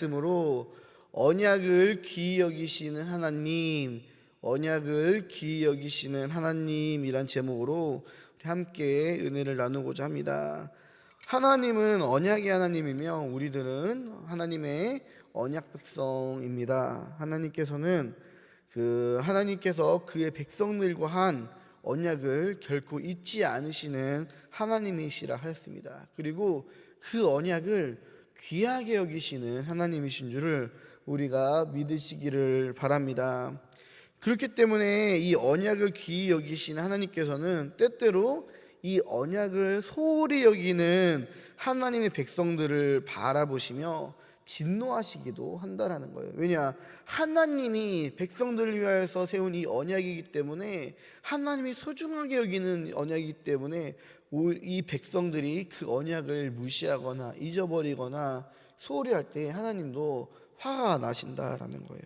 말씀으로 언약을 귀히 여기시는 하나님, 언약을 귀히 여기시는 하나님이란 제목으로 함께 은혜를 나누고자 합니다. 하나님은 언약의 하나님이며 우리들은 하나님의 언약 백성입니다. 하나님께서 그의 백성들과 한 언약을 결코 잊지 않으시는 하나님이시라 하였습니다. 그리고 그 언약을 귀하게 여기시는 하나님이신 줄을 우리가 믿으시기를 바랍니다. 그렇기 때문에 이 언약을 귀히 여기시는 하나님께서는 때때로 이 언약을 소홀히 여기는 하나님의 백성들을 바라보시며 진노하시기도 한다라는 거예요. 왜냐? 하나님이 백성들을 위하여서 세운 이 언약이기 때문에, 하나님이 소중하게 여기는 언약이기 때문에 이 백성들이 그 언약을 무시하거나 잊어버리거나 소홀히 할 때 하나님도 화가 나신다라는 거예요.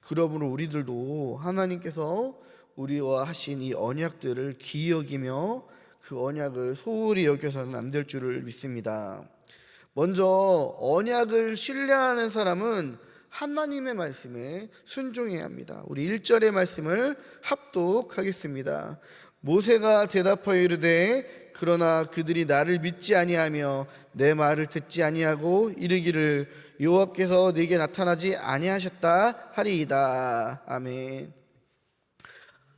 그러므로 우리들도 하나님께서 우리와 하신 이 언약들을 귀히 여기며 그 언약을 소홀히 여겨서는 안 될 줄을 믿습니다. 먼저 언약을 신뢰하는 사람은 하나님의 말씀에 순종해야 합니다. 우리 1절의 말씀을 합독하겠습니다. 모세가 대답하여 이르되 그러나 그들이 나를 믿지 아니하며 내 말을 듣지 아니하고 이르기를 여호와께서 내게 나타나지 아니하셨다 하리이다. 아멘.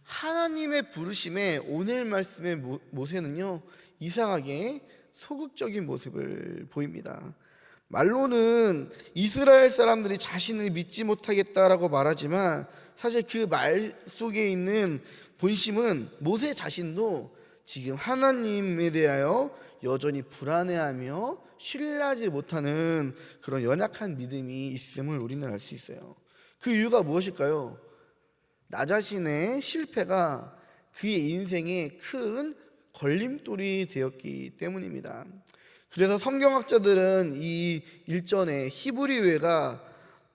하나님의 부르심에 오늘 말씀의 모세는요, 이상하게 소극적인 모습을 보입니다. 말로는 이스라엘 사람들이 자신을 믿지 못하겠다라고 말하지만 사실 그 말 속에 있는 본심은 모세 자신도 지금 하나님에 대하여 여전히 불안해하며 신뢰하지 못하는 그런 연약한 믿음이 있음을 우리는 알 수 있어요. 그 이유가 무엇일까요? 나 자신의 실패가 그의 인생에 큰 걸림돌이 되었기 때문입니다. 그래서 성경학자들은 이 일전에 히브리어가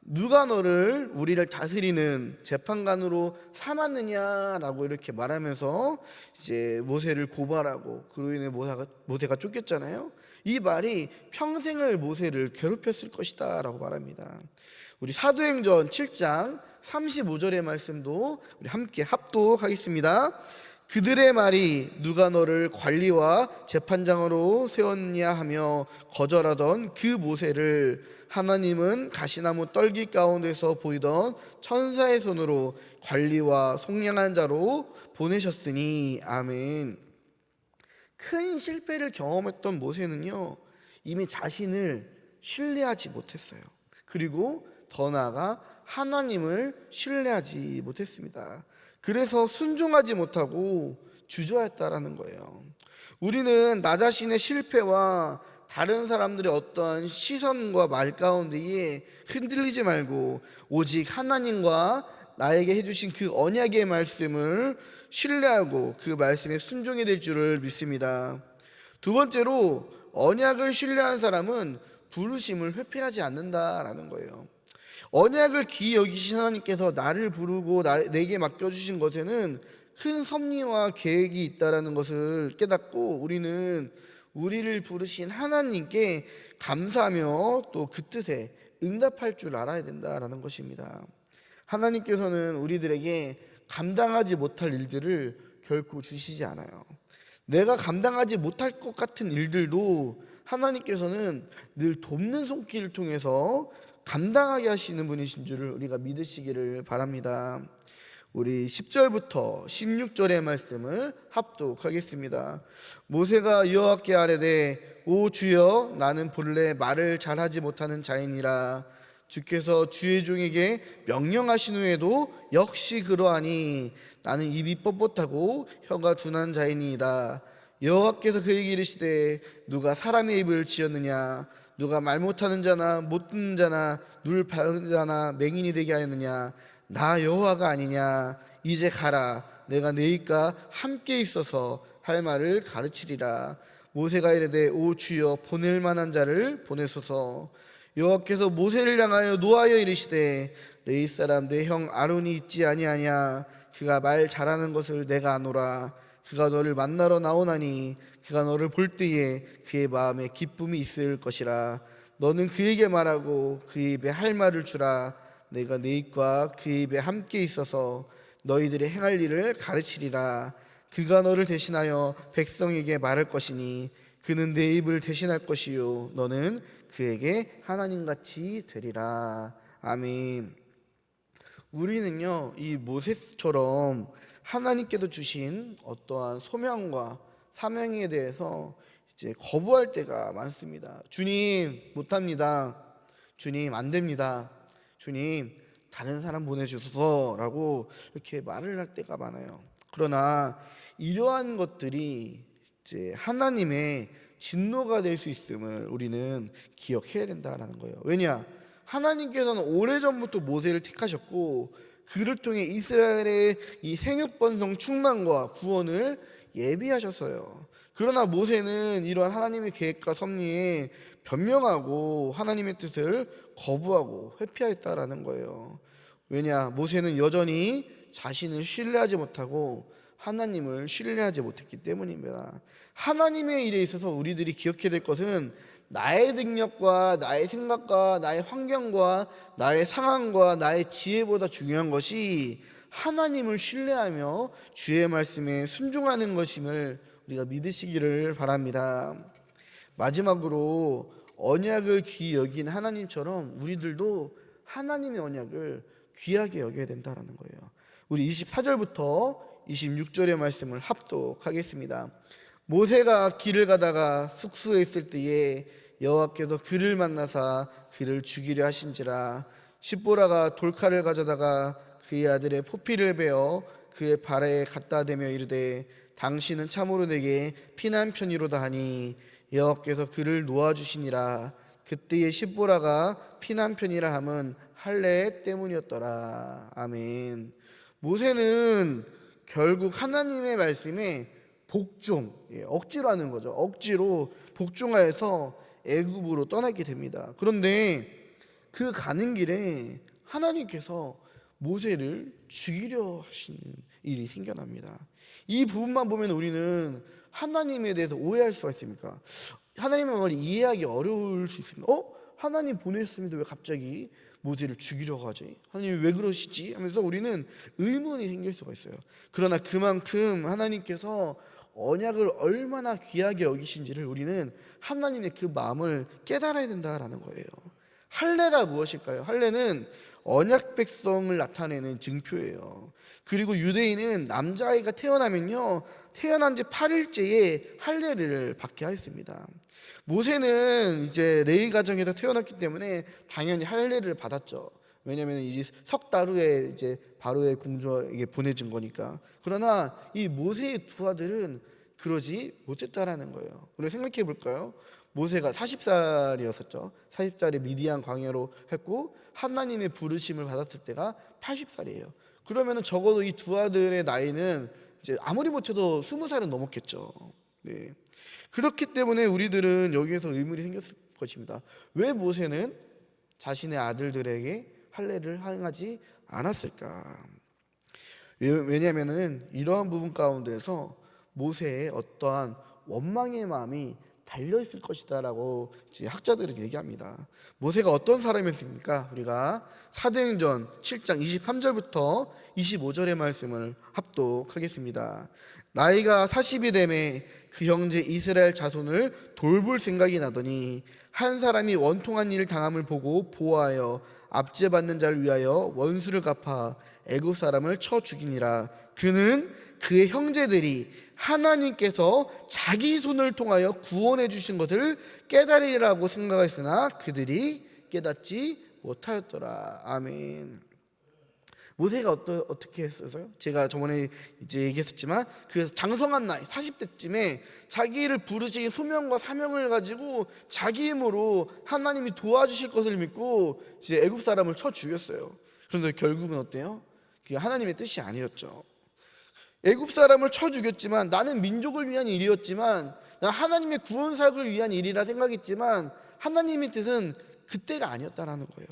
누가 너를 우리를 다스리는 재판관으로 삼았느냐라고 이렇게 말하면서 이제 모세를 고발하고 그로 인해 모세가 쫓겼잖아요. 이 말이 평생을 모세를 괴롭혔을 것이다 라고 말합니다. 우리 사도행전 7장 35절의 말씀도 우리 함께 합독하겠습니다. 그들의 말이 누가 너를 관리와 재판장으로 세웠냐 하며 거절하던 그 모세를 하나님은 가시나무 떨기 가운데서 보이던 천사의 손으로 관리와 속량한 자로 보내셨으니. 아멘. 큰 실패를 경험했던 모세는요, 이미 자신을 신뢰하지 못했어요. 그리고 더 나아가 하나님을 신뢰하지 못했습니다. 그래서 순종하지 못하고 주저했다라는 거예요. 우리는 나 자신의 실패와 다른 사람들의 어떠한 시선과 말 가운데에 흔들리지 말고 오직 하나님과 나에게 해주신 그 언약의 말씀을 신뢰하고 그 말씀에 순종이 될 줄을 믿습니다. 두 번째로, 언약을 신뢰한 사람은 부르심을 회피하지 않는다라는 거예요. 언약을 귀히 여기신 하나님께서 나를 부르고 내게 맡겨주신 것에는 큰 섭리와 계획이 있다는 것을 깨닫고 우리는 우리를 부르신 하나님께 감사하며 또 그 뜻에 응답할 줄 알아야 된다는 것입니다. 하나님께서는 우리들에게 감당하지 못할 일들을 결코 주시지 않아요. 내가 감당하지 못할 것 같은 일들도 하나님께서는 늘 돕는 손길을 통해서 감당하게 하시는 분이신 줄을 우리가 믿으시기를 바랍니다. 우리 10절부터 16절의 말씀을 합독하겠습니다. 모세가 여호와께 아뢰되 오 주여, 나는 본래 말을 잘하지 못하는 자이니라. 주께서 주의 종에게 명령하신 후에도 역시 그러하니 나는 입이 뻣뻣하고 혀가 둔한 자이니이다. 여호와께서 그에게 이르시되 누가 사람의 입을 지었느냐? 누가 말 못하는 자나 못 듣는 자나 눈을 밝은 자나 맹인이 되게 하였느냐? 나 여호와가 아니냐? 이제 가라. 내가 너희가 함께 있어서 할 말을 가르치리라. 모세가 이르되 오 주여, 보낼 만한 자를 보내소서. 여호와께서 모세를 향하여 노하여 이르시되 레위 사람 내 형 아론이 있지 아니하냐? 그가 말 잘하는 것을 내가 아노라. 그가 너를 만나러 나오나니 그가 너를 볼 때에 그의 마음에 기쁨이 있을 것이라. 너는 그에게 말하고 그 입에 할 말을 주라. 내가 내 입과 그 입에 함께 있어서 너희들의 행할 일을 가르치리라. 그가 너를 대신하여 백성에게 말할 것이니 그는 내 입을 대신할 것이요 너는 그에게 하나님같이 되리라. 아멘. 우리는요, 이 모세처럼 하나님께서 주신 어떠한 소명과 사명에 대해서 이제 거부할 때가 많습니다. 주님, 못합니다. 주님, 안 됩니다. 주님, 다른 사람 보내주소서라고 이렇게 말을 할 때가 많아요. 그러나 이러한 것들이 이제 하나님의 진노가 될 수 있음을 우리는 기억해야 된다는 거예요. 왜냐? 하나님께서는 오래전부터 모세를 택하셨고 그를 통해 이스라엘의 이 생육번성 충만과 구원을 예비하셨어요. 그러나 모세는 이러한 하나님의 계획과 섭리에 변명하고 하나님의 뜻을 거부하고 회피하였다라는 거예요. 왜냐? 모세는 여전히 자신을 신뢰하지 못하고 하나님을 신뢰하지 못했기 때문입니다. 하나님의 일에 있어서 우리들이 기억해야 될 것은 나의 능력과 나의 생각과 나의 환경과 나의 상황과 나의 지혜보다 중요한 것이 하나님을 신뢰하며 주의 말씀에 순종하는 것임을 우리가 믿으시기를 바랍니다. 마지막으로 언약을 귀히 여긴 하나님처럼 우리들도 하나님의 언약을 귀하게 여겨야 된다는 거예요. 우리 24절부터 26절의 말씀을 합독하겠습니다. 모세가 길을 가다가 숙소에 있을 때에 여호와께서 그를 만나사 그를 죽이려 하신지라. 십보라가 돌칼을 가져다가 그의 아들의 포피를 베어 그의 발에 갖다 대며 이르되 당신은 참으로 내게 피난편이로다 하니 여호와께서 그를 놓아주시니라. 그때의 십보라가 피난편이라 함은 할례 때문이었더라. 아멘. 모세는 결국 하나님의 말씀에 복종, 억지로 하는 거죠. 억지로 복종하여서 애굽으로 떠나게 됩니다. 그런데 그 가는 길에 하나님께서 모세를 죽이려 하시는 일이 생겨납니다. 이 부분만 보면 우리는 하나님에 대해서 오해할 수가 있습니까? 하나님의 말을 이해하기 어려울 수 있습니다. 하나님 보냈습니다. 왜 갑자기 모세를 죽이려고 하지? 하나님 왜 그러시지? 하면서 우리는 의문이 생길 수가 있어요. 그러나 그만큼 하나님께서 언약을 얼마나 귀하게 여기신지를 우리는 하나님의 그 마음을 깨달아야 된다라는 거예요. 할례가 무엇일까요? 할례는 언약 백성을 나타내는 증표예요. 그리고 유대인은 남자아이가 태어나면요, 태어난 지 8일째에 할례를 받게 하였습니다. 모세는 이제 레위 가정에서 태어났기 때문에 당연히 할례를 받았죠. 왜냐하면 이제 석 달 후에 이제 바로의 공주에게 보내준 거니까. 그러나 이 모세의 두 아들은 그러지 못했다라는 거예요. 우리 생각해 볼까요? 모세가 40살이었었죠. 40살에 미디안 광야로 했고 하나님의 부르심을 받았을 때가 80살이에요. 그러면은 적어도 이 두 아들의 나이는 이제 아무리 못해도 20살은 넘었겠죠. 네. 그렇기 때문에 우리들은 여기에서 의문이 생겼을 것입니다. 왜 모세는 자신의 아들들에게 할례를 행하지 않았을까? 왜냐하면 이러한 부분 가운데서 모세의 어떠한 원망의 마음이 달려있을 것이다라고 학자들은 얘기합니다. 모세가 어떤 사람이었습니까? 우리가 사도행전 7장 23절부터 25절의 말씀을 합독하겠습니다. 나이가 40이 되매 그 형제 이스라엘 자손을 돌볼 생각이 나더니 한 사람이 원통한 일을 당함을 보고 보호하여 압제받는 자를 위하여 원수를 갚아 애굽 사람을 쳐 죽이니라. 그는 그의 형제들이 하나님께서 자기 손을 통하여 구원해 주신 것을 깨달으리라고 생각했으나 그들이 깨닫지 못하였더라. 아멘. 모세가 어떻게 했어요? 제가 저번에 이제 얘기했었지만 그 장성한 나이 40대쯤에 자기를 부르신 소명과 사명을 가지고 자기 힘으로 하나님이 도와주실 것을 믿고 이제 애굽 사람을 쳐 죽였어요. 그런데 결국은 어때요? 그게 하나님의 뜻이 아니었죠. 애굽 사람을 쳐 죽였지만 나는 민족을 위한 일이었지만 난 하나님의 구원 사역을 위한 일이라 생각했지만 하나님의 뜻은 그때가 아니었다라는 거예요.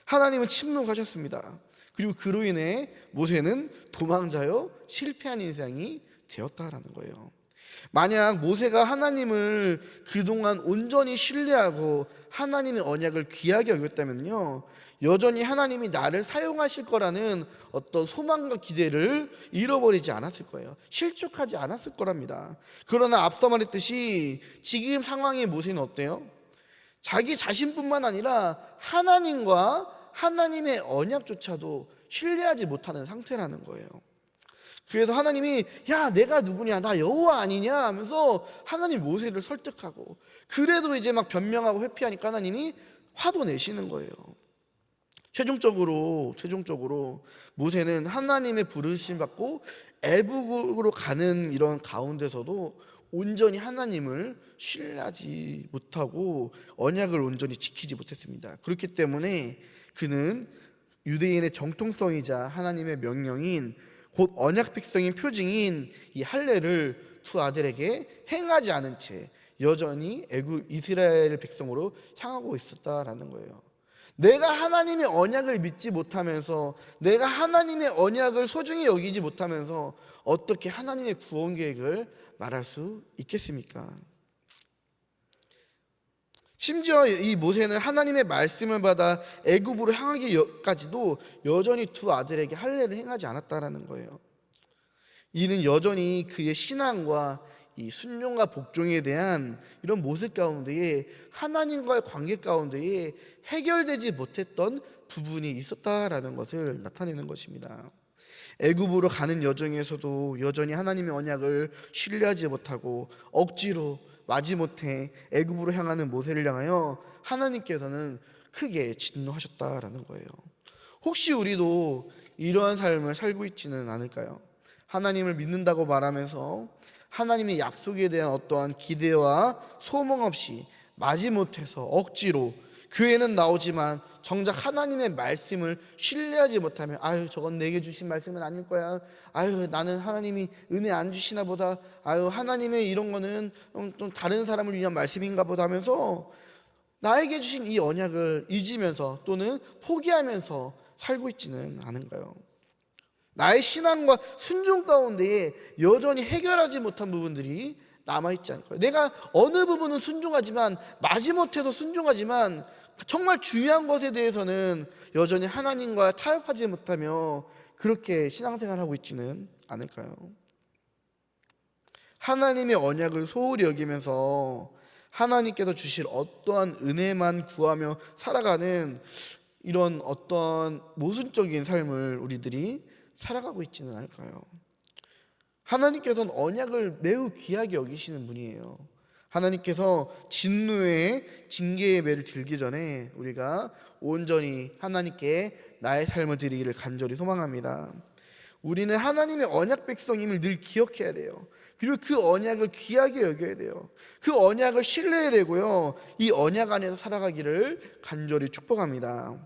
하나님은 침묵하셨습니다. 그리고 그로 인해 모세는 도망자여 실패한 인생이 되었다라는 거예요. 만약 모세가 하나님을 그동안 온전히 신뢰하고 하나님의 언약을 귀하게 여겼다면요, 여전히 하나님이 나를 사용하실 거라는 어떤 소망과 기대를 잃어버리지 않았을 거예요. 실족하지 않았을 거랍니다. 그러나 앞서 말했듯이 지금 상황의 모세는 어때요? 자기 자신뿐만 아니라 하나님과 하나님의 언약조차도 신뢰하지 못하는 상태라는 거예요. 그래서 하나님이 야, 내가 누구냐, 나 여호와 아니냐 하면서 하나님 모세를 설득하고, 그래도 이제 막 변명하고 회피하니까 하나님이 화도 내시는 거예요. 최종적으로 모세는 하나님의 부르심 받고 애국으로 가는 이런 가운데서도 온전히 하나님을 신뢰하지 못하고 언약을 온전히 지키지 못했습니다. 그렇기 때문에 그는 유대인의 정통성이자 하나님의 명령인 곧 언약 백성의 표징인 이 할례를 두 아들에게 행하지 않은 채 여전히 애굽 이스라엘 백성으로 향하고 있었다라는 거예요. 내가 하나님의 언약을 믿지 못하면서, 내가 하나님의 언약을 소중히 여기지 못하면서 어떻게 하나님의 구원 계획을 말할 수 있겠습니까? 심지어 이 모세는 하나님의 말씀을 받아 애굽으로 향하기까지도 여전히 두 아들에게 할례를 행하지 않았다라는 거예요. 이는 여전히 그의 신앙과 이 순종과 복종에 대한 이런 모습 가운데에, 하나님과의 관계 가운데에 해결되지 못했던 부분이 있었다라는 것을 나타내는 것입니다. 애굽으로 가는 여정에서도 여전히 하나님의 언약을 신뢰하지 못하고 억지로 마지못해 애굽으로 향하는 모세를 향하여 하나님께서는 크게 진노하셨다라는 거예요. 혹시 우리도 이러한 삶을 살고 있지는 않을까요? 하나님을 믿는다고 말하면서 하나님의 약속에 대한 어떠한 기대와 소망 없이 마지못해서 억지로 교회는 나오지만 정작 하나님의 말씀을 신뢰하지 못하면, 아유, 저건 내게 주신 말씀은 아닐 거야, 아유, 나는 하나님이 은혜 안 주시나 보다, 아유, 하나님의 이런 거는 좀 다른 사람을 위한 말씀인가 보다 하면서 나에게 주신 이 언약을 잊으면서 또는 포기하면서 살고 있지는 않은가요? 나의 신앙과 순종 가운데에 여전히 해결하지 못한 부분들이 남아있지 않을까요? 내가 어느 부분은 순종하지만, 마지못해서 순종하지만 정말 중요한 것에 대해서는 여전히 하나님과 타협하지 못하며 그렇게 신앙생활하고 있지는 않을까요? 하나님의 언약을 소홀히 여기면서 하나님께서 주실 어떠한 은혜만 구하며 살아가는 이런 어떤 모순적인 삶을 우리들이 살아가고 있지는 않을까요? 하나님께서는 언약을 매우 귀하게 여기시는 분이에요. 하나님께서 진노의 징계의 매를 들기 전에 우리가 온전히 하나님께 나의 삶을 드리기를 간절히 소망합니다. 우리는 하나님의 언약 백성임을 늘 기억해야 돼요. 그리고 그 언약을 귀하게 여겨야 돼요. 그 언약을 신뢰해야 되고요, 이 언약 안에서 살아가기를 간절히 축복합니다.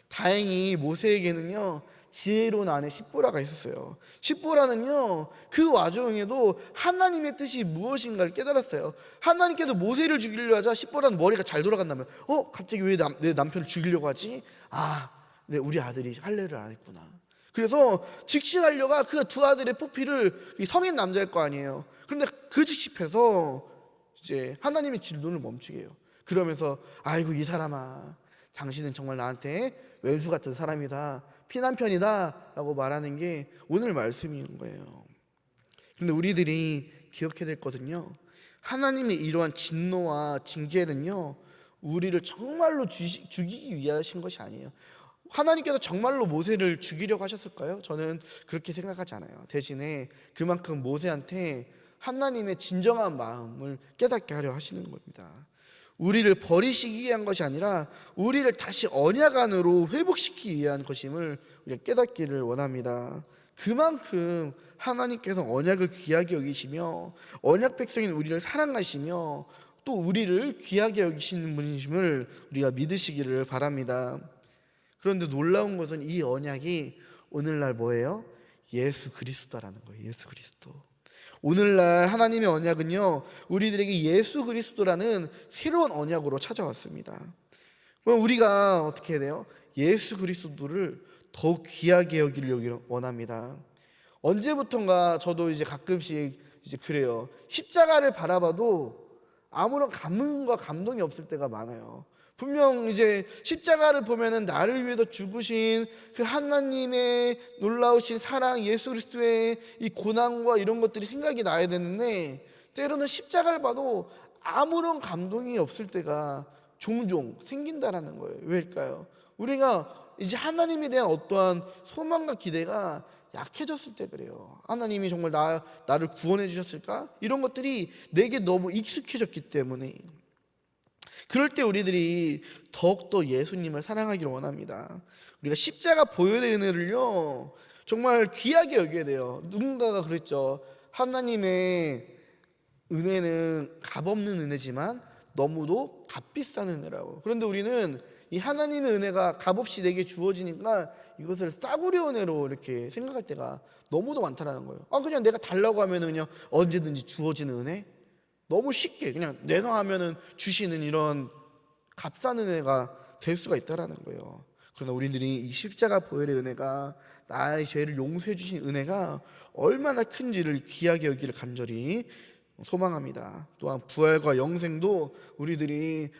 다행히 모세에게는요 지혜로운 아내 십보라가 있었어요. 십보라는요 그 와중에도 하나님의 뜻이 무엇인가를 깨달았어요. 하나님께서 모세를 죽이려 하자 십보라는 머리가 잘 돌아간다면, 갑자기 왜 내 남편을 죽이려고 하지? 네, 우리 아들이 할례를 안 했구나. 그래서 즉시 달려가 그 두 아들의 포피를, 성인 남자일 거 아니에요. 그런데 그 즉시해서 이제 하나님의 진노를 멈추게 해요. 그러면서 아이고 이 사람아, 당신은 정말 나한테 왼수 같은 사람이다, 피난편이다 라고 말하는 게 오늘 말씀인 거예요. 그런데 우리들이 기억해야 될 것은요, 하나님의 이러한 진노와 징계는요 우리를 정말로 죽이기 위하신 것이 아니에요. 하나님께서 정말로 모세를 죽이려고 하셨을까요? 저는 그렇게 생각하지 않아요. 대신에 그만큼 모세한테 하나님의 진정한 마음을 깨닫게 하려 하시는 겁니다. 우리를 버리시기 위한 것이 아니라 우리를 다시 언약 안으로 회복시키기 위한 것임을 우리가 깨닫기를 원합니다. 그만큼 하나님께서 언약을 귀하게 여기시며 언약 백성인 우리를 사랑하시며 또 우리를 귀하게 여기시는 분이심을 우리가 믿으시기를 바랍니다. 그런데 놀라운 것은 이 언약이 오늘날 뭐예요? 예수 그리스도라는 거예요. 예수 그리스도. 오늘날 하나님의 언약은요 우리들에게 예수 그리스도라는 새로운 언약으로 찾아왔습니다. 그럼 우리가 어떻게 해야 돼요? 예수 그리스도를 더욱 귀하게 여기를 원합니다. 언제부턴가 저도 이제 가끔씩 이제 그래요. 십자가를 바라봐도 아무런 감흥과 감동이 없을 때가 많아요. 분명 이제 십자가를 보면은 나를 위해서 죽으신 그 하나님의 놀라우신 사랑, 예수 그리스도의 이 고난과 이런 것들이 생각이 나야 되는데, 때로는 십자가를 봐도 아무런 감동이 없을 때가 종종 생긴다라는 거예요. 왜일까요? 우리가 이제 하나님에 대한 어떠한 소망과 기대가 약해졌을 때 그래요. 하나님이 정말 나를 구원해 주셨을까? 이런 것들이 내게 너무 익숙해졌기 때문에. 그럴 때 우리들이 더욱더 예수님을 사랑하기를 원합니다. 우리가 십자가 보혈의 은혜를요 정말 귀하게 여겨야 돼요. 누군가가 그랬죠. 하나님의 은혜는 값없는 은혜지만 너무도 값비싼 은혜라고. 그런데 우리는 이 하나님의 은혜가 값없이 내게 주어지니까 이것을 싸구려 은혜로 이렇게 생각할 때가 너무도 많다라는 거예요. 그냥 내가 달라고 하면 그냥 언제든지 주어지는 은혜? 너무 쉽게 그냥 내가 하면은 주시는 이런 값싼 은혜가 될 수가 있다라는 거예요. 그러나 우리들이 이 십자가 보혈의 은혜가, 나의 죄를 용서해 주신 은혜가 얼마나 큰지를 귀하게 여기를 간절히 소망합니다. 또한 부활과 영생도 우리들이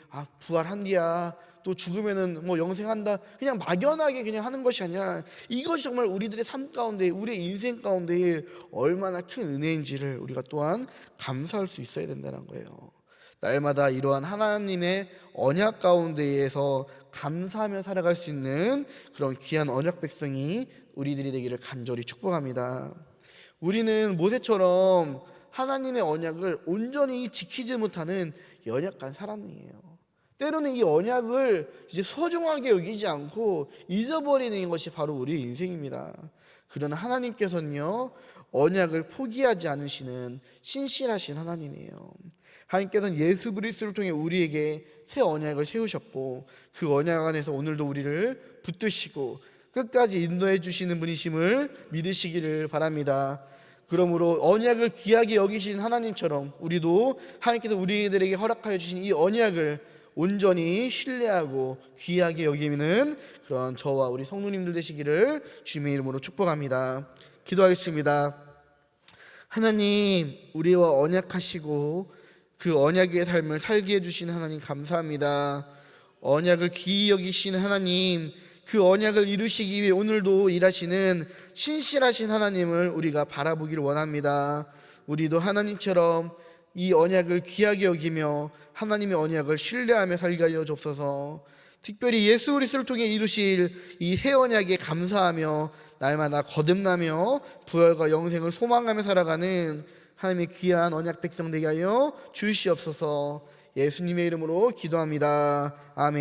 부활한디야, 또 죽으면은 뭐 영생한다, 그냥 막연하게 그냥 하는 것이 아니라 이것이 정말 우리들의 삶 가운데, 우리의 인생 가운데 얼마나 큰 은혜인지를 우리가 또한 감사할 수 있어야 된다는 거예요. 날마다 이러한 하나님의 언약 가운데에서 감사하며 살아갈 수 있는 그런 귀한 언약 백성이 우리들이 되기를 간절히 축복합니다. 우리는 모세처럼 하나님의 언약을 온전히 지키지 못하는 연약한 사람이에요. 때로는 이 언약을 이제 소중하게 여기지 않고 잊어버리는 것이 바로 우리의 인생입니다. 그러나 하나님께서는요 언약을 포기하지 않으시는 신실하신 하나님이에요. 하나님께서는 예수 그리스도를 통해 우리에게 새 언약을 세우셨고, 그 언약 안에서 오늘도 우리를 붙드시고 끝까지 인도해 주시는 분이심을 믿으시기를 바랍니다. 그러므로 언약을 귀하게 여기신 하나님처럼 우리도 하나님께서 우리들에게 허락하여 주신 이 언약을 온전히 신뢰하고 귀하게 여기는 그런 저와 우리 성도님들 되시기를 주님의 이름으로 축복합니다. 기도하겠습니다. 하나님, 우리와 언약하시고 그 언약의 삶을 살게 해주신 하나님 감사합니다. 언약을 귀히 여기시는 하나님, 그 언약을 이루시기 위해 오늘도 일하시는 신실하신 하나님을 우리가 바라보기를 원합니다. 우리도 하나님처럼 이 언약을 귀하게 여기며 하나님의 언약을 신뢰하며 살게 하여 주옵소서. 특별히 예수 그리스도를 통해 이루실 이 새 언약에 감사하며 날마다 거듭나며 부활과 영생을 소망하며 살아가는 하나님의 귀한 언약 백성 되게 하여 주시옵소서. 예수님의 이름으로 기도합니다. 아멘.